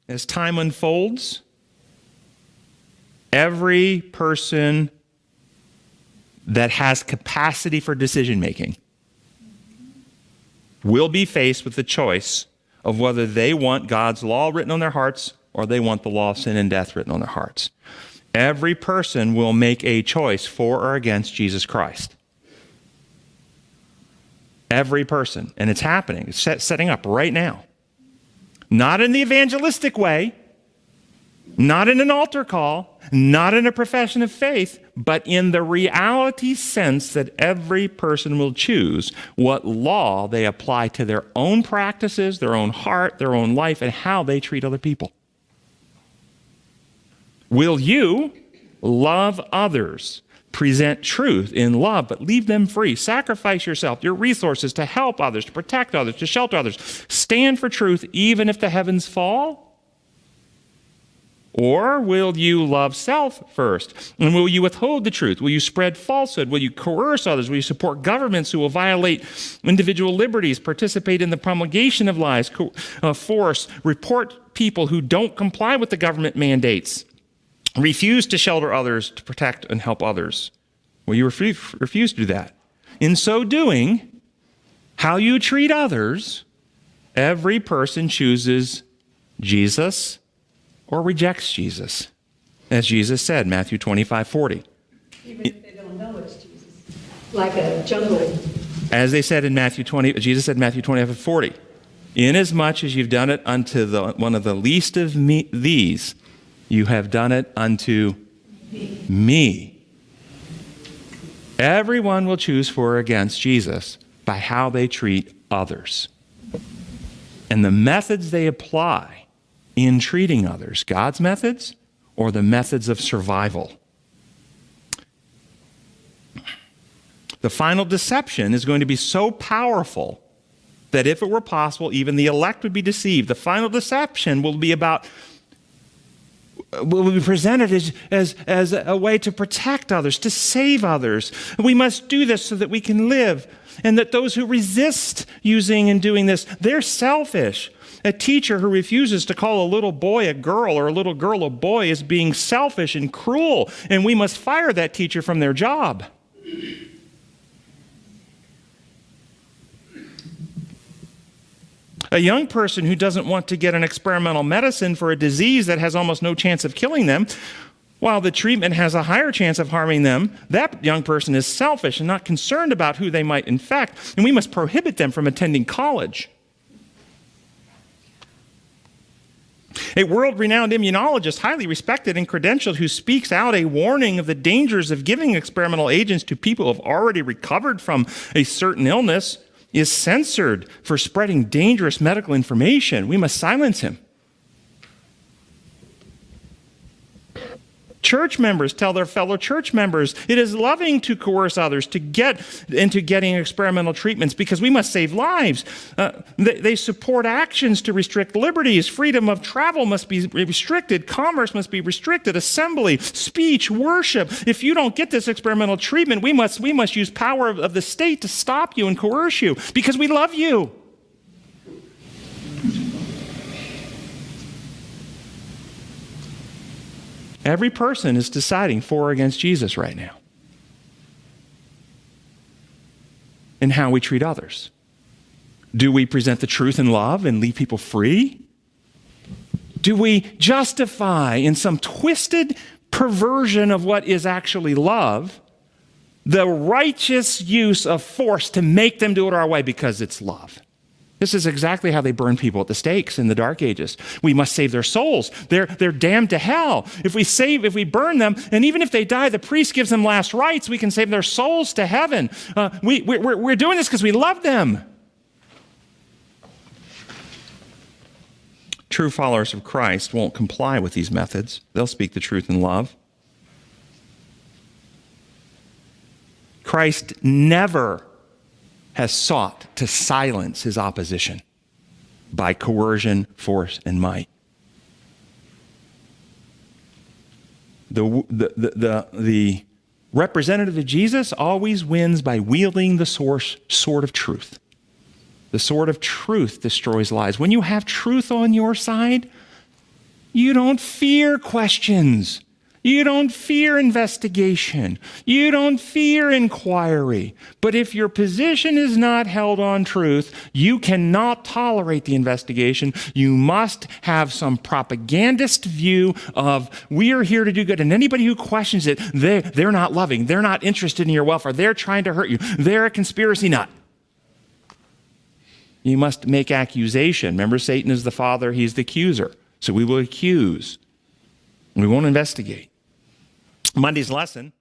as time unfolds, every person that has capacity for decision making will be faced with the choice of whether they want God's law written on their hearts or they want the law of sin and death written on their hearts. Every person will make a choice for or against Jesus Christ. Every person. And it's happening. It's setting up right now. Not in the evangelistic way, not in an altar call, not in a profession of faith, but in the reality sense that every person will choose what law they apply to their own practices, their own heart, their own life, and how they treat other people. Will you love others, present truth in love, but leave them free, sacrifice yourself, your resources to help others, to protect others, to shelter others, stand for truth even if the heavens fall? Or will you love self first? And will you withhold the truth? Will you spread falsehood? Will you coerce others? Will you support governments who will violate individual liberties, participate in the promulgation of lies, force, report people who don't comply with the government mandates, refuse to shelter others, to protect and help others? Will you refuse to do that? In so doing, how you treat others, every person chooses Jesus or rejects Jesus, as Jesus said, Matthew 25:40. Even if they don't know it's Jesus, like a jungle. As they said in Matthew 20, Jesus said in Matthew 25:40, inasmuch as you've done it unto one of the least of these, you have done it unto me. Everyone will choose for or against Jesus by how they treat others. And the methods they apply in treating others, God's methods or the methods of survival. The final deception is going to be so powerful that if it were possible, even the elect would be deceived. The final deception will be presented as a way to protect others, to save others. We must do this so that we can live. And that those who resist using and doing this, they're selfish. A teacher who refuses to call a little boy a girl or a little girl a boy is being selfish and cruel, and we must fire that teacher from their job. A young person who doesn't want to get an experimental medicine for a disease that has almost no chance of killing them, while the treatment has a higher chance of harming them, that young person is selfish and not concerned about who they might infect, and we must prohibit them from attending college. A world-renowned immunologist, highly respected and credentialed, who speaks out a warning of the dangers of giving experimental agents to people who have already recovered from a certain illness, is censored for spreading dangerous medical information. We must silence him. Church members tell their fellow church members it is loving to coerce others to get into getting experimental treatments because we must save lives. They support actions to restrict liberties. Freedom of travel must be restricted. Commerce must be restricted. Assembly, speech, worship. If you don't get this experimental treatment, we must use power of the state to stop you and coerce you because we love you. Every person is deciding for or against Jesus right now. And how we treat others. Do we present the truth in love and leave people free? Do we justify in some twisted perversion of what is actually love the righteous use of force to make them do it our way because it's love? This is exactly how they burn people at the stakes in the Dark Ages. We must save their souls. They're damned to hell. If we burn them, and even if they die, the priest gives them last rites, we can save their souls to heaven. We're doing this because we love them. True followers of Christ won't comply with these methods. They'll speak the truth in love. Christ never has sought to silence his opposition by coercion, force, and might. The representative of Jesus always wins by wielding the sword of truth. The sword of truth destroys lies. When you have truth on your side, You don't fear questions. You don't fear investigation. You don't fear inquiry. But if your position is not held on truth, you cannot tolerate the investigation. You must have some propagandist view of, we are here to do good. And anybody who questions it, they're not loving. They're not interested in your welfare. They're trying to hurt you. They're a conspiracy nut. You must make accusation. Remember, Satan is the father. He's the accuser. So we will accuse. We won't investigate. Monday's lesson